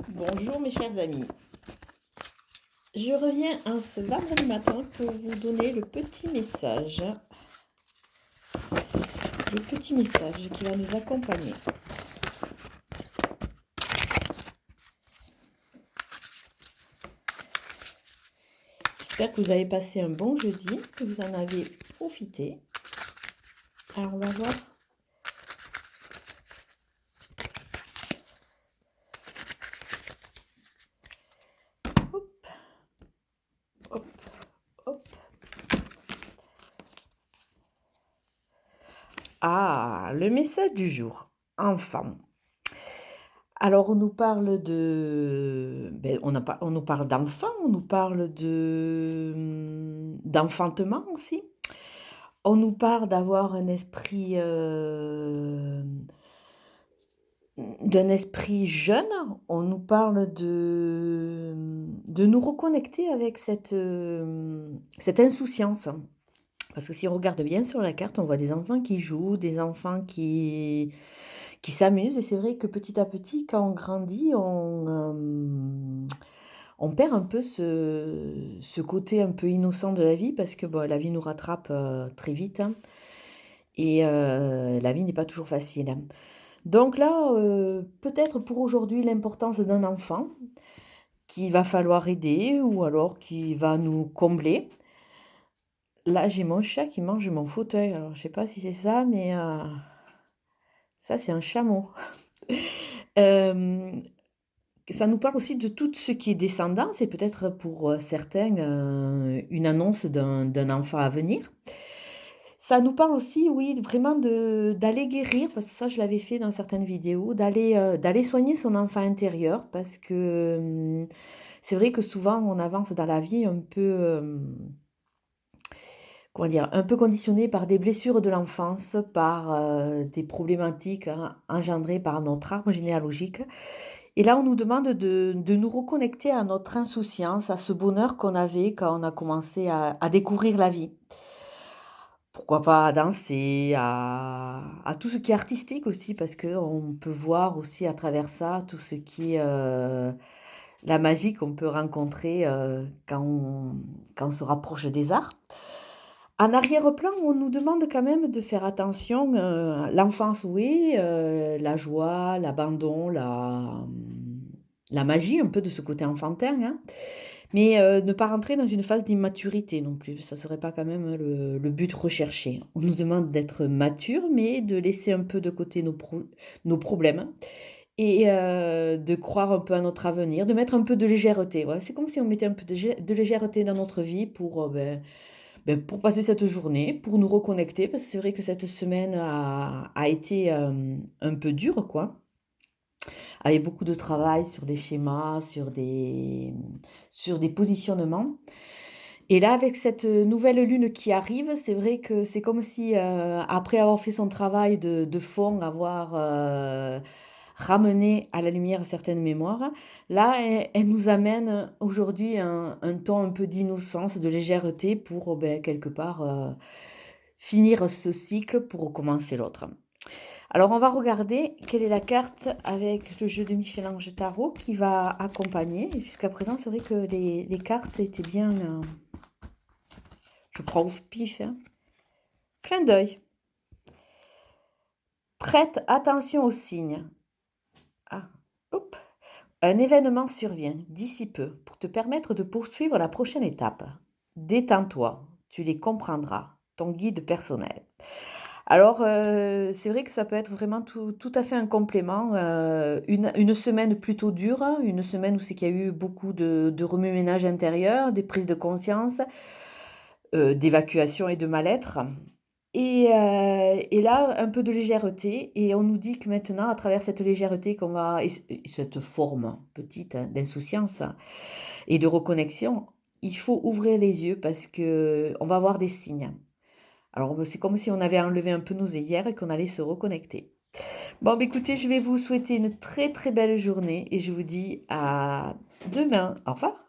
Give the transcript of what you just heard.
Bonjour mes chers amis, je reviens en ce vendredi matin pour vous donner le petit message qui va nous accompagner. J'espère que vous avez passé un bon jeudi, que vous en avez profité. Alors on va voir. Hop, hop, hop. Ah, le message du jour. Enfant. Alors on nous parle on nous parle d'enfants, on nous parle d'enfantement aussi. On nous parle d'avoir d'un esprit jeune. On nous parle de nous reconnecter avec cette insouciance. Parce que si on regarde bien sur la carte, on voit des enfants qui jouent, des enfants qui s'amusent. Et c'est vrai que petit à petit, quand on grandit, on perd un peu ce côté un peu innocent de la vie parce que la vie nous rattrape très vite, hein, et la vie n'est pas toujours facile, hein. Donc là, peut-être pour aujourd'hui, l'importance d'un enfant qu'il va falloir aider ou alors qui va nous combler. Là, j'ai mon chat qui mange mon fauteuil. Alors, je sais pas si c'est ça, mais ça, c'est un chameau. Hem, Ça nous parle aussi de tout ce qui est descendance et peut-être pour, certains, une annonce d'un enfant à venir. Ça nous parle aussi, oui, vraiment d'aller guérir, parce que ça, je l'avais fait dans certaines vidéos, d'aller soigner son enfant intérieur parce que, c'est vrai que souvent on avance dans la vie un peu, comment dire? Un peu conditionné par des blessures de l'enfance, par, des problématiques engendrées par notre arbre généalogique. Et là, on nous demande de nous reconnecter à notre insouciance, à ce bonheur qu'on avait quand on a commencé à découvrir la vie. Pourquoi pas à danser, à tout ce qui est artistique aussi, parce qu'on peut voir aussi à travers ça tout ce qui est, la magie qu'on peut rencontrer, quand on se rapproche des arts. En arrière-plan, on nous demande quand même de faire attention, l'enfance oui, la joie, l'abandon, la magie un peu de ce côté enfantin, hein. Mais, ne pas rentrer dans une phase d'immaturité non plus, ça serait pas quand même le but recherché. On nous demande d'être mature, mais de laisser un peu de côté nos problèmes et de croire un peu à notre avenir, de mettre un peu de légèreté, ouais. C'est comme si on mettait un peu de légèreté dans notre vie pour, pour passer cette journée, pour nous reconnecter, parce que c'est vrai que cette semaine a été, un peu dure, quoi. Avec beaucoup de travail sur des schémas, sur des positionnements. Et là, avec cette nouvelle lune qui arrive, c'est vrai que c'est comme si, après avoir fait son travail de fond, avoir, ramené à la lumière certaines mémoires, là, elle nous amène aujourd'hui un ton un peu d'innocence, de légèreté pour, quelque part, finir ce cycle pour recommencer l'autre. Alors, on va regarder quelle est la carte avec le jeu de Michel-Ange Tarot qui va accompagner. Et jusqu'à présent, c'est vrai que les cartes étaient bien, je prends au pif, hein. Clin d'œil. Prête attention aux signes. Ah, hop. Un événement survient d'ici peu pour te permettre de poursuivre la prochaine étape. Détends-toi, tu les comprendras. Ton guide personnel. Alors, c'est vrai que ça peut être vraiment tout à fait un complément, une semaine plutôt dure, hein, une semaine où c'est qu'il y a eu beaucoup de remue-ménage intérieur, des prises de conscience, d'évacuation et de mal-être et là, un peu de légèreté et on nous dit que maintenant, à travers cette légèreté qu'on va et cette forme petite, hein, d'insouciance et de reconnexion, il faut ouvrir les yeux parce qu'on va voir des signes. Alors, c'est comme si on avait enlevé un peu nos œillères et qu'on allait se reconnecter. Bon, écoutez, je vais vous souhaiter une très très belle journée et je vous dis à demain. Au revoir.